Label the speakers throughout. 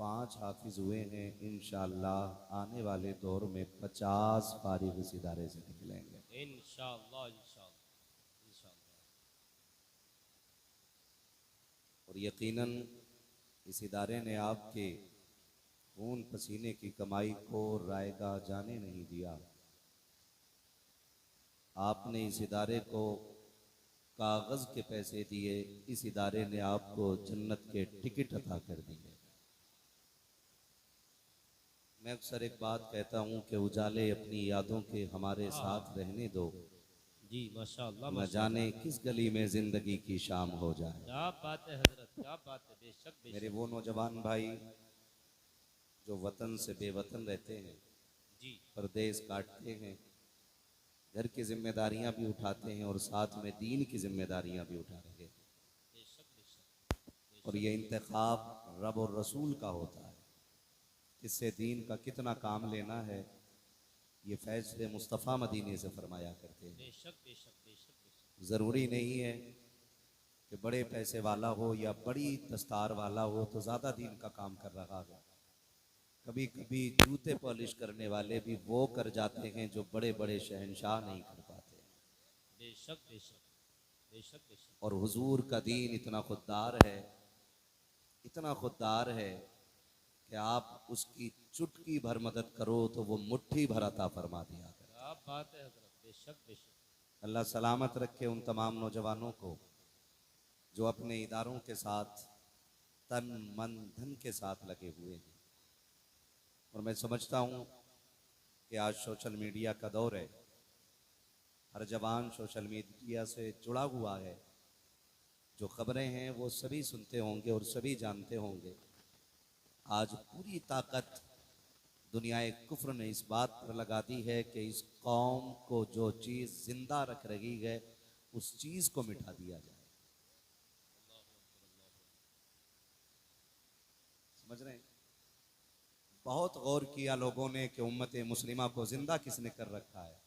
Speaker 1: 5 हाफिज हुए हैं, इंशाअल्लाह आने वाले दौर में 50 फारिग इस इदारे से निकलेंगे
Speaker 2: इंशाअल्लाह इंशाअल्लाह इंशाअल्लाह।
Speaker 1: और यकीनन इस इदारे ने आपके खून पसीने की कमाई को रायगा जाने नहीं दिया। आपने इस इदारे को कागज़ के पैसे दिए, इस इदारे ने आपको जन्नत के टिकट अता कर दिए। मैं अक्सर एक बात कहता हूँ कि उजाले अपनी यादों के हमारे साथ रहने दो,
Speaker 2: जी माशाअल्लाह
Speaker 1: न
Speaker 2: माशाअल्लाह।
Speaker 1: जाने किस गली में जिंदगी की शाम हो जाए।
Speaker 2: क्या बात है हजरत, क्या बात है, बेशक
Speaker 1: मेरे
Speaker 2: बेशक।
Speaker 1: वो नौजवान भाई जो वतन से बेवतन रहते हैं,
Speaker 2: जी
Speaker 1: परदेश काटते हैं, घर की जिम्मेदारियां भी उठाते हैं और साथ में दीन की जिम्मेदारियां भी उठा रहे हैं।
Speaker 2: बेशक बेशक
Speaker 1: और ये इंतखाब रब और रसूल का होता है, किससे दीन का कितना काम लेना है, ये फैसले मुस्तफ़ा मदीने से फरमाया करते हैं।
Speaker 2: बेशक बेशक बेशक बेशक।
Speaker 1: ज़रूरी नहीं है कि बड़े पैसे वाला हो या बड़ी दस्तार वाला हो तो ज़्यादा दीन का काम कर रहा है। कभी कभी जूते पॉलिश करने वाले भी वो कर जाते हैं जो बड़े बड़े शहंशाह नहीं कर पाते।
Speaker 2: बेशक बेशक बेशक बेशक।
Speaker 1: और हुजूर का दीन इतना खुददार है, इतना खुददार है कि आप उसकी चुटकी भर मदद करो तो वो मुट्ठी भर अता फरमा दिया करे।
Speaker 2: क्या बात है हजरत, बेशक बेशक।
Speaker 1: अल्लाह सलामत रखे उन तमाम नौजवानों को जो अपने इदारों के साथ तन मन धन के साथ लगे हुए हैं। और मैं समझता हूँ कि आज सोशल मीडिया का दौर है, हर जवान सोशल मीडिया से जुड़ा हुआ है। जो खबरें हैं वो सभी सुनते होंगे और सभी जानते होंगे। आज पूरी ताकत दुनियाए कुफ्र ने इस बात पर लगा दी है कि इस कौम को जो चीज़ जिंदा रख रही है उस चीज़ को मिटा दिया जाए। समझ रहे हैं? बहुत गौर किया लोगों ने कि उम्मत मुस्लिमा को जिंदा किसने कर रखा है,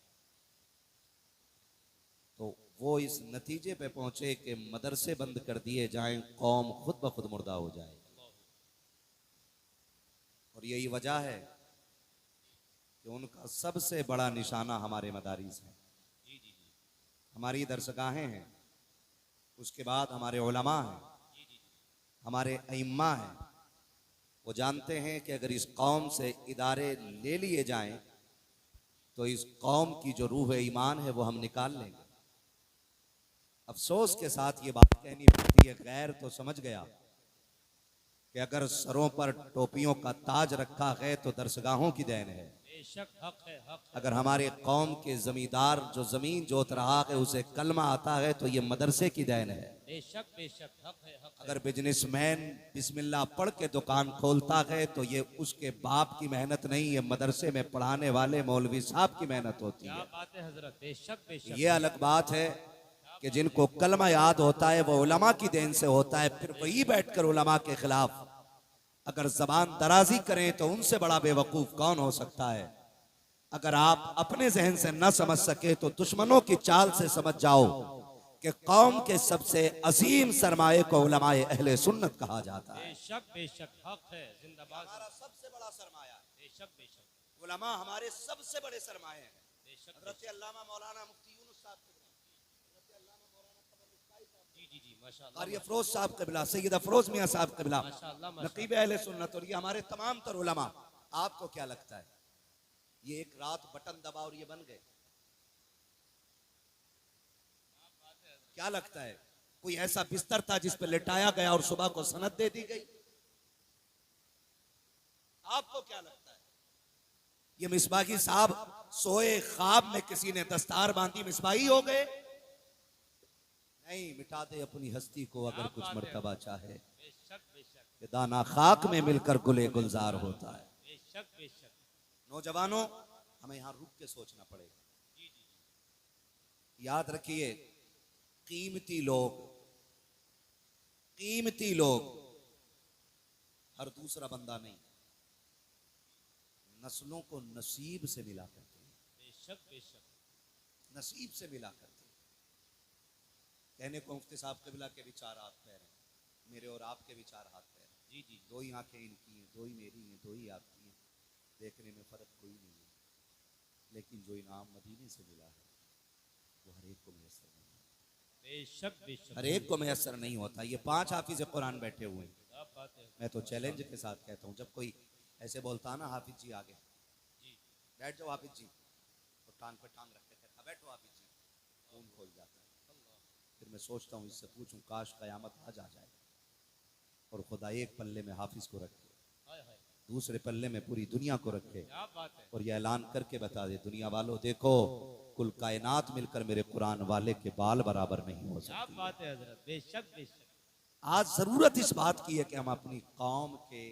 Speaker 1: तो वो इस नतीजे पे पहुंचे कि मदरसे बंद कर दिए जाएं, कौम खुद ब खुद मुर्दा हो जाए। और यही वजह है कि उनका सबसे बड़ा निशाना हमारे मदारिस है,
Speaker 2: जी जी जी
Speaker 1: हमारी दरसगाहें हैं, उसके बाद हमारे उलमा हैं,
Speaker 2: जी जी जी।
Speaker 1: हमारे अइम्मा हैं। वो जानते हैं कि अगर इस कौम से इदारे ले लिए जाएं तो इस कौम की जो रूह ईमान है वो हम निकाल लेंगे। अफसोस के साथ ये बात कहनी पड़ती है, गैर तो समझ गया कि अगर सरों पर टोपियों का ताज रखा है तो दरसगाहों की देन है।
Speaker 2: बेशक हक है, हक है।
Speaker 1: अगर हमारे कौम के जमींदार जो जमीन जोत रहा है उसे कलमा आता है तो ये मदरसे की देन है।
Speaker 2: बेशक बेशक हक है, हक है।
Speaker 1: अगर बिजनेसमैन बिस्मिल्लाह पढ़ के दुकान खोलता है तो ये उसके बाप की मेहनत नहीं, ये मदरसे में पढ़ाने वाले मौलवी साहब की मेहनत होती
Speaker 2: क्या
Speaker 1: है।
Speaker 2: बात है हजरत, बेशक बेशक।
Speaker 1: ये अलग बात है कि जिनको कलमा याद होता है वो उलमा की देन से होता है, फिर वही बैठकर उलमा के खिलाफ अगर जबान दराजी करें तो उनसे बड़ा बेवकूफ कौन हो सकता है। अगर आप अपने जहन से न समझ सके तो दुश्मनों की चाल से समझ जाओ कि कौम के सबसे अजीम सरमाए को उलमाए अहले सुन्नत कहा जाता है।
Speaker 2: बेशक बेशक हक है, जिंदाबाद।
Speaker 1: हमारा सबसे बड़ा सरमाया है,
Speaker 2: बेशक बेशक
Speaker 1: उलमा हमारे सबसे बड़े सरमाए हैं।
Speaker 2: बेशक।
Speaker 1: हज़रत अल्लामा मौलाना मुफ्ती यूनुस साहब
Speaker 2: जी जी जी माशाअल्लाह
Speaker 1: कारी अफरोज साहब कबिला, सैयद अफरोज मियाँ साहब कबिला,
Speaker 2: माशाअल्लाह
Speaker 1: नकीब अहले सुन्नत, और ये हमारे तमाम तर उलमा। आपको क्या लगता है ये एक रात बटन दबा और ये बन गए? क्या लगता है कोई ऐसा बिस्तर था जिस पे लिटाया गया और सुबह को सनद दे दी गई? आपको क्या लगता है ये मिसबाही साहब सोए ख्वाब में किसी ने दस्तार बांधी मिसबाही हो गए? नहीं, मिटा दे अपनी हस्ती को अगर कुछ मर्तबा चाहे,
Speaker 2: बेशक बेशक
Speaker 1: कि दाना खाक में मिलकर गुले गुलजार होता है।
Speaker 2: बेशक बेशक।
Speaker 1: नौजवानों, हमें यहां रुक के सोचना पड़ेगा।
Speaker 2: जी जी जी।
Speaker 1: याद रखिए, कीमती लोग, कीमती लोग हर दूसरा बंदा नहीं, नस्लों को नसीब से मिला करते हैं,
Speaker 2: बेशक बेशक।
Speaker 1: नसीब से मिला करते हैं। कहने को मुफ्ती साहब कबिला के विचार हाथ पैर हैं, मेरे और आपके विचार हाथ पैर हैं।
Speaker 2: जी जी
Speaker 1: दो ही आंखें इनकी हैं, दो ही मेरी हैं, दो ही आपकी हैं, देखने में फ़र्क कोई नहीं है। लेकिन जो इनाम मदीने से मिला है वो हर एक को मैसर नहीं होता,
Speaker 2: बेशक बेशक।
Speaker 1: हर एक को मैसर नहीं होता। ये 5 हाफिज कुरान बैठे हुए हैं।
Speaker 2: क्या बात है।
Speaker 1: मैं तो चैलेंज के साथ कहता हूँ, जब कोई ऐसे बोलता ना हाफिज जी आगे
Speaker 2: जी
Speaker 1: बैठ जाओ, हाफिज जी, तो टांग पे टांग रख के कहता बैठो हाफिज जी, खून खोल जाता है। फिर मैं सोचता हूँ इससे पूछूं काश कयामत आज आ जाए और खुदा एक पल्ले में हाफिज को रखे,
Speaker 2: हाय हाय।
Speaker 1: दूसरे पल्ले में पूरी दुनिया को रखे
Speaker 2: क्या बात है।
Speaker 1: और यह ऐलान करके बता दे दुनिया वालों देखो कुल कायनात मिलकर मेरे कुरान वाले के बाल बराबर नहीं हो
Speaker 2: क्या
Speaker 1: सकती।
Speaker 2: बात है हजरत। बेशक बेशक।
Speaker 1: आज जरूरत इस बात की है कि हम अपनी कौम के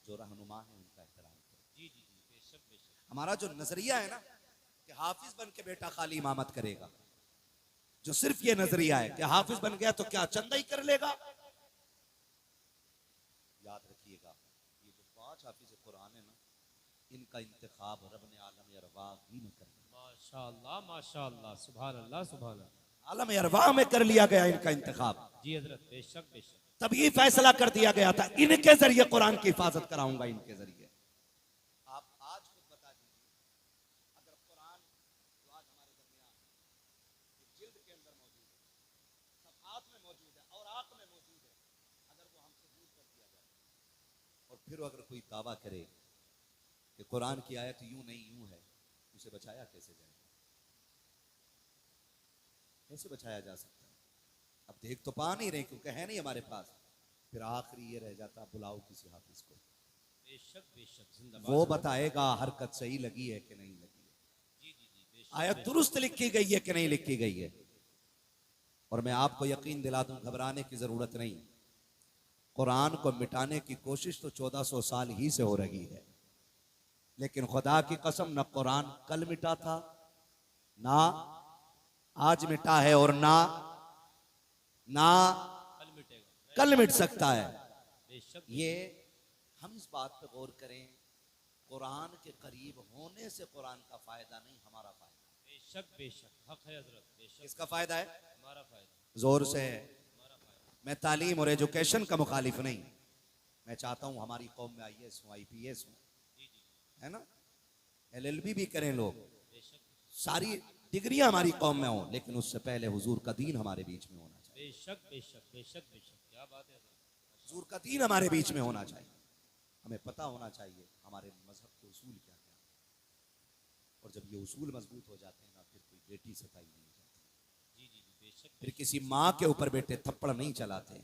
Speaker 1: जो रहनुमा हैं उनका एहतराम करें।
Speaker 2: जी जी जी। बेशक बेशक।
Speaker 1: हमारा जो नजरिया है ना कि हाफिज बन के बेटा खाली इमामत करेगा, जो सिर्फ ये नजरिया है कि हाफिज बन गया तो क्या चंदा ही कर लेगा, याद रखिएगा ये जो 5 हाफिज कुरान है ना इनका इंतखाब रब ने आलम अरवा ही में कर लिया।
Speaker 2: माशाअल्लाह माशाअल्लाह। सुभान अल्लाह सुभान अल्लाह।
Speaker 1: आलम अरवा में कर लिया गया इनका इंतखाब।
Speaker 2: जी हजरत। बेशक बेशक।
Speaker 1: तभी फैसला कर दिया गया था इनके जरिए कुरान की हिफाजत कराऊंगा, इनके जरिए। आप आज खुद बता दीजिए अगर कुरान जो आज हमारे दरमियान जिल्द के अंदर मौजूद है, सफ़हात में मौजूद है और आंख में मौजूद है, अगर वो हमसे दूर कर दिया जाए और फिर अगर कोई दावा करे कि कुरान की आयत यूं नहीं यूं है, उसे बचाया कैसे जाए, कैसे बचाया जा सकता है? अब देख तो पा नहीं रहे क्योंकि है नहीं हमारे पास, फिर आखिरी ये रह जाता बुलाओ किसी हाफिज को,
Speaker 2: बेशक बेशक। जिंदाबाद।
Speaker 1: वो बताएगा हरकत सही लगी है कि नहीं लगी है,
Speaker 2: जी जी जी। बेशक
Speaker 1: आयत दुरुस्त लिखी गई है कि नहीं लिखी गई है। और मैं आपको यकीन दिला दूं घबराने की जरूरत नहीं, कुरान को मिटाने की कोशिश तो 1400 साल ही से हो रही है, लेकिन खुदा की कसम न कुरान कल मिटा था, ना आज मिटा है और ना
Speaker 2: कल मिटेगा।
Speaker 1: कल मिट सकता है।
Speaker 2: बेशक।
Speaker 1: ये हम इस बात पर गौर करें, कुरान के करीब होने से कुरान का फायदा नहीं, हमारा फायदा।
Speaker 2: बेशक बेशक। हक है हजरत। बेशक।
Speaker 1: किसका फायदा है?
Speaker 2: हमारा फायदा।
Speaker 1: जोर से है।
Speaker 2: हमारा फायदा।
Speaker 1: मैं तालीम और एजुकेशन का मुखालिफ नहीं, मैं चाहता हूं हमारी कौम में IAS हो, IPS हो,
Speaker 2: जी जी।
Speaker 1: है ना, LLB भी करें लोग,
Speaker 2: बेशक
Speaker 1: सारी डिग्रियां हमारी कौम में हो, लेकिन उससे पहले हुजूर का दीन हमारे बीच में होना चाहिए।
Speaker 2: बेशक बेशक। बेशक बेशक। क्या बात है हजरत।
Speaker 1: हुजूर का दीन हमारे बीच में होना चाहिए, हमें पता होना चाहिए हमारे मजहब के उसूल क्या क्या हैं। और जब ये उसूल मजबूत हो जाते हैं ना फिर कोई बेटी सताई नहीं जाती,
Speaker 2: जी जी जी। बेशक।
Speaker 1: फिर किसी माँ के ऊपर बेटे थप्पड़ नहीं चलाते,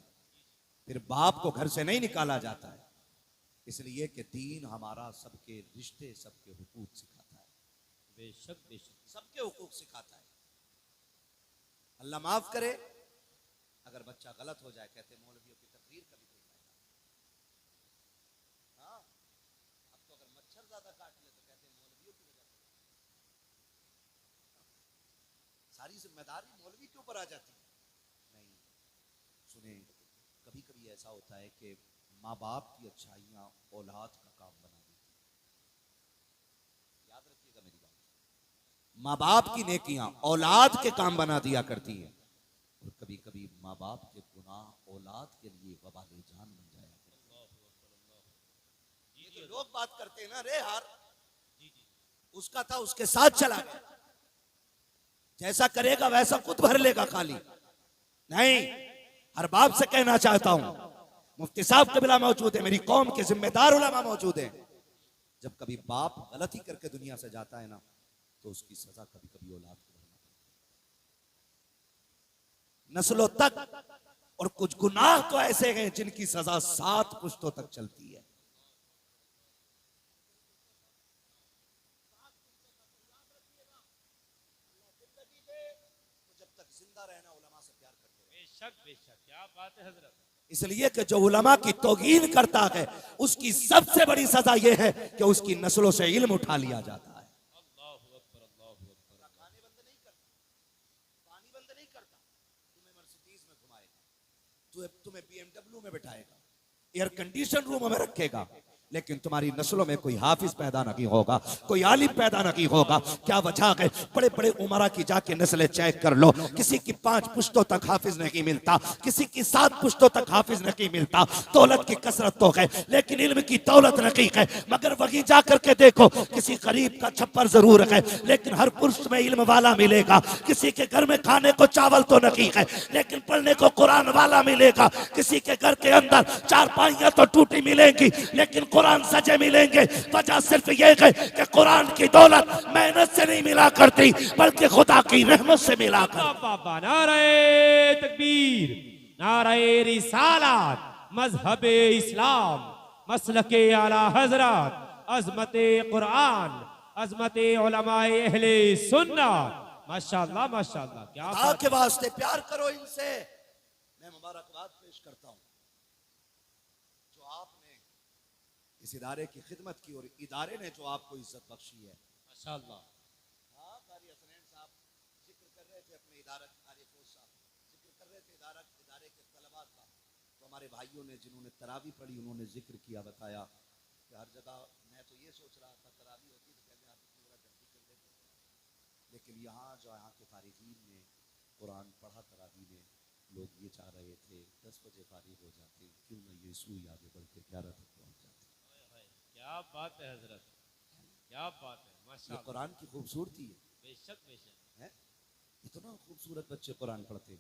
Speaker 1: फिर बाप को घर से नहीं निकाला जाता है, इसलिए कि दीन हमारा सबके रिश्ते सबके हुकूक सिखाता है,
Speaker 2: बेशक बेशक।
Speaker 1: सबके हुकूक सिखाता है। अल्लाह माफ करे अगर बच्चा गलत हो जाए, कहते मौलवियों की तकरीर का भी कोई फायदा नहीं। हाँ, अब तो अगर मच्छर ज्यादा काट ले तो कहते हैं मौलवियों की वजह से, सारी जिम्मेदारी मौलवी के ऊपर आ जाती है। नहीं, सुने, कभी कभी ऐसा होता है कि माँ बाप की अच्छाइयाँ औलाद का काम बना देती है, याद रखिएगा मेरी बात, माँ बाप की नेकियां औलाद के काम बना दिया करती हैं, और कभी कभी माँ बाप के गुनाह औलाद के लिए वबाले जान बन जाया करते हैं। ये जो लोग बात करते हैं ना, रे हार उसका था उसके साथ चला गया, जैसा करेगा वैसा खुद भर लेगा खाली नहीं। हर बाप से कहना चाहता हूं, मुफ्ती साहब कबिला मौजूद है, मेरी कौम के जिम्मेदार उलमा मौजूद हैं, जब कभी बाप गलती करके दुनिया से जाता है ना तो उसकी सजा कभी कभी औलाद को भरना पड़ता है, नस्लों तक। और कुछ गुनाह तो ऐसे हैं जिनकी सजा 7 पुश्तों तक चलती है। तो जब तक जिंदा रहना उलमा से प्यार करते रहे।
Speaker 2: बेशक बेशक। क्या बात है हजरत।
Speaker 1: इसलिए कि जो उलमा की तौहीन करता है उसकी सबसे बड़ी सजा यह है कि उसकी नस्लों से इल्म उठा लिया जाता है।
Speaker 2: अल्लाहु अकबर अल्लाहु अकबर।
Speaker 1: खाने बंद नहीं करता, पानी बंद नहीं करता, तुम्हें मर्सिडीज में घुमाएगा, तुम्हें BMW में बिठाएगा, एयर कंडीशन रूम में रखेगा, लेकिन तुम्हारी नस्लों में कोई हाफिज पैदा नहीं होगा, कोई आलिम पैदा नहीं होगा। क्या वजह है? बड़े बड़े उमरा की जाके नस्लें चेक कर लो, किसी की 5 पुश्तों तक हाफिज नहीं मिलता, किसी की 7 पुश्तों तक हाफिज नहीं मिलता। दौलत की कसरत तो है लेकिन इल्म की दौलत नहीं है। मगर वहीं जाकर के देखो, किसी गरीब का छप्पर जरूर है लेकिन हर पुरुष में इल्म वाला मिलेगा। किसी के घर में खाने को चावल तो नहीं है लेकिन पढ़ने को कुरान वाला मिलेगा। किसी के घर के अंदर चारपाइयां तो टूटी मिलेंगी लेकिन कुरान सजे मिलेंगे। वजह सिर्फ ये है कि कुरान की दौलत मेहनत से नहीं मिला करती बल्कि खुदा की रहमत से मिला करती।
Speaker 2: बाबा नारे तकबीर, नारे रिसालत, मजहबे इस्लाम, मसलके आला हजरत, अजमते कुरान, अजमते उलमाए अहले सुन्नत। माशाअल्लाह माशाअल्लाह, क्या
Speaker 1: खुदा के वास्ते प्यार करो इनसे। मैं मुबारकबाद पेश करता हूं जो आपने इस इदारे की खिदमत की और इदारे ने जो आपको इज्जत बख्शी है।
Speaker 2: माशाअल्लाह।
Speaker 1: हाँ, कारी हसनैन साहब जिक्र कर रहे थे अपने इदारा, कारी फौज साहब जिक्र कर रहे थे इदारे के तलबा का। तो हमारे भाइयों ने जिन्होंने तरावी पढ़ी उन्होंने जिक्र किया, बताया कि हर जगह मैं तो ये सोच रहा था तरावी होती तो कहते आप इतनी बड़ा जल्दी कर देते, लेकिन यहाँ जो यहाँ के फारिगीन ने कुरान पढ़ा तरावी में, लोग ये चाह रहे थे 10 बजे फारिग हो जाते, क्यों ना ये सूई आगे बढ़ के 11 तक पहुँच जाते।
Speaker 2: क्या बात है हजरत, क्या बात है
Speaker 1: ये
Speaker 2: माशाअल्लाह।
Speaker 1: कुरान की खूबसूरती है।
Speaker 2: बेशक बेशक
Speaker 1: है इतना खूबसूरत बच्चे कुरान पढ़ते,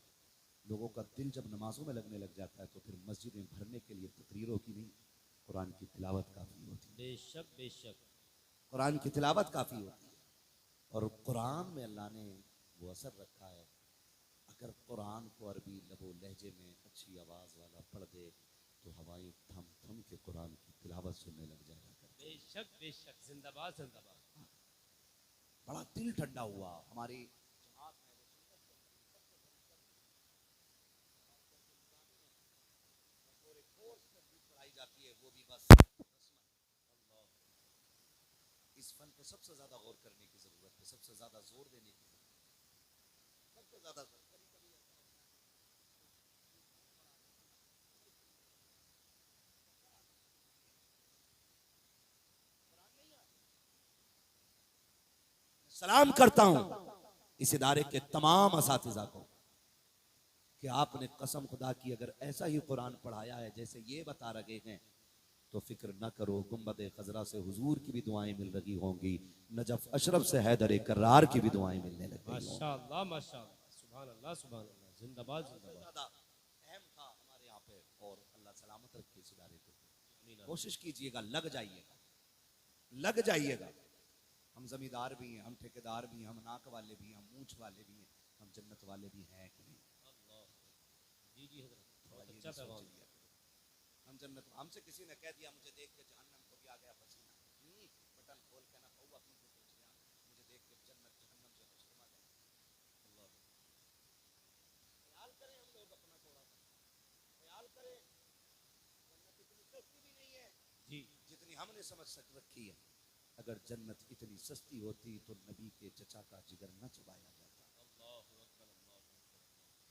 Speaker 1: लोगों का दिल जब नमाजों में लगने लग जाता है तो फिर मस्जिदें भरने के लिए तकरीरों की नहीं, कुरान की तिलावत काफ़ी होती है।
Speaker 2: बेशक बेशक
Speaker 1: कुरान की तिलावत काफ़ी होती है और कुरान में अल्लाह ने वो असर रखा है। अगर कुरान को अरबी लबो लहजे में अच्छी आवाज़ वाला पढ़ दे तो हवाएं थम थम के कुरान की तिलावत सुनने लग जाया करती।
Speaker 2: बेशक बेशक, जिंदाबाद जिंदाबाद।
Speaker 1: बड़ा दिल ठंडा हुआ। हमारी जमात में वो सुन्नत और एक कोर्स तकरीर पढ़ाई जाती है, वो भी बस इस फन पे सबसे ज्यादा गौर करने की जरूरत है, सबसे ज्यादा जोर देने की जरूरत है, सबसे ज्यादा जोर। कभी कभी सलाम करता हूं इस इदारे के तमाम असातिज़ा को कि आपने कसम खुदा की अगर ऐसा ही कुरान पढ़ाया है जैसे ये बता रहे हैं तो फिक्र न करो, गुंबद खजरा से हुजूर की भी दुआएं मिल रही होंगी, नजफ अशरफ से हैदर करार की भी दुआएं मिलने लग गई होंगी।
Speaker 2: माशाअल्लाह माशाअल्लाह, सुभान अल्लाह सुभान अल्लाह, जिंदाबाद जिंदाबाद।
Speaker 1: ज्यादा अहम था हमारे यहाँ पे और अल्लाह सलामत रखे इस इदारे को। कोशिश कीजिएगा, लग जाइएगा, लग जाइएगा। हम जमींदार भी हैं, हम ठेकेदार भी हैं, हम नाक वाले भी हैं, हम मूछ वाले भी हैं, हम जन्नत वाले भी हैं कि नहीं?
Speaker 2: जी जी हजरत, बहुत
Speaker 1: ये
Speaker 2: अच्छा
Speaker 1: भी
Speaker 2: पैगाम।
Speaker 1: सोच लिया करो। हम जन्नत, हमसे किसी ने कह दिया मुझे देख के जहन्नम को भी आ गया पसीना, बटन खोल के ना पौवा पी के पूछ लिया मुझे देख के जन्नत जहन्नम से खुशनुमा जाए। अल्लाह, ख्याल करें हम लोग अपना, थोड़ा सा ख्याल करें। जन्नत इतनी सस्ती भी नहीं है
Speaker 2: जी
Speaker 1: जितनी हमने समझ रखी है। अगर जन्नत इतनी सस्ती होती तो नबी के चचा का जिगर न चबाया जाता।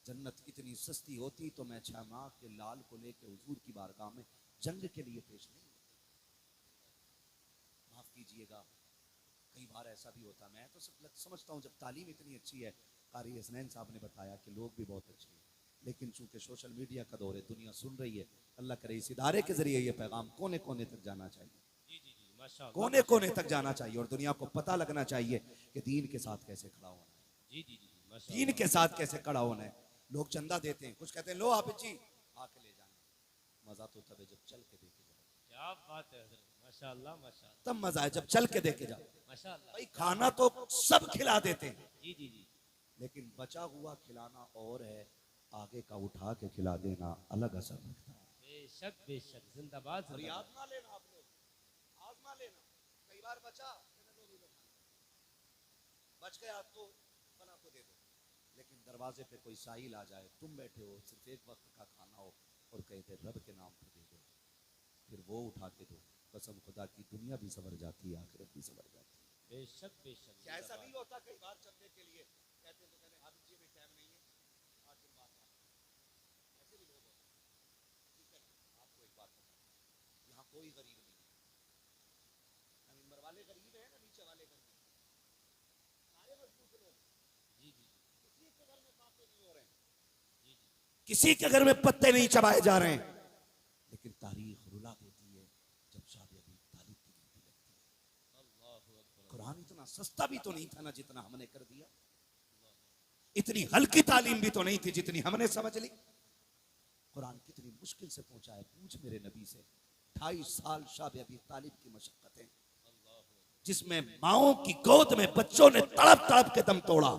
Speaker 1: जन्नत इतनी सस्ती होती तो मैं 6 माह के लाल को लेकर हुजूर की बारगाह में जंग के लिए पेश नहीं होता। माफ कीजिएगा, कई बार ऐसा भी होता। मैं तो समझता हूँ जब तालीम इतनी अच्छी है, कारी हसनैन साहब ने बताया कि लोग भी बहुत अच्छे हैं, लेकिन चूंकि सोशल मीडिया का दौर है, दुनिया सुन रही है, अल्लाह करे इस इदारे के जरिए ये पैगाम कोने कोने तक जाना चाहिए,
Speaker 2: जी जी जी माशाअल्लाह,
Speaker 1: कोने कोने तक जाना चाहिए और दुनिया को पता लगना चाहिए कि दीन के साथ कैसे खड़ा होना है,
Speaker 2: जी जी जी माशाअल्लाह।
Speaker 1: दीन के साथ कैसे खड़ा होना है। लोग चंदा देते हैं, कुछ कहते हैं लो हाफिज जी आके ले जाना, मजा तो तब है जब चल के देखे जाओ।
Speaker 2: क्या बात है हजरत, माशाअल्लाह माशाअल्लाह
Speaker 1: तब मजा है जब चल के देखे जाओ।
Speaker 2: माशाअल्लाह।
Speaker 1: भाई खाना तो सब खिला देते हैं,
Speaker 2: जी जी जी
Speaker 1: लेकिन बचा हुआ खिलाना और है, आगे का उठा के खिला देना अलग असर रखता है।
Speaker 2: बेशक बेशक, जिंदाबाद
Speaker 1: और ये
Speaker 2: जिंदाबाद।
Speaker 1: आजमा लेना, आप लोग आजमा लेना। कई बार बचा बच गया तो बना को दे दो, लेकिन दरवाजे पे कोई साहिल आ जाए, तुम बैठे हो, सिर्फ एक वक्त का खाना हो और कहते रब के नाम पे दे दो, फिर वो उठा के दो, कसम खुदा की दुनिया भी संवर जाती है, आखिरत भी संवर जाती है।
Speaker 2: बेशक बेशक,
Speaker 1: क्या ऐसा नहीं होता कई बार चंदे के लिए कहते हैं तो कहते हाफिज जी भी टाइम नहीं है, 8 दिन बाद ऐसे भी लोग होते हैं। ठीक है, आपको एक बात बताऊं, यहाँ कोई गरीब नहीं है, किसी के घर में पत्ते नहीं चबाए जा रहे हैं, लेकिन तारीख रुला देती है जब शादी अभी तारीख की गिनती लगती है। कुरान इतना सस्ता भी तो नहीं था ना जितना हमने कर दिया, इतनी हल्की तालीम भी तो नहीं थी जितनी हमने समझ ली। कुरान कितनी मुश्किल से पहुंचा है, पूछ मेरे नबी से। 28 साल शादी अभी तालीब की मशक्कतें, जिसमें माओं की गोद में बच्चों ने तड़प तड़प के दम तोड़ा,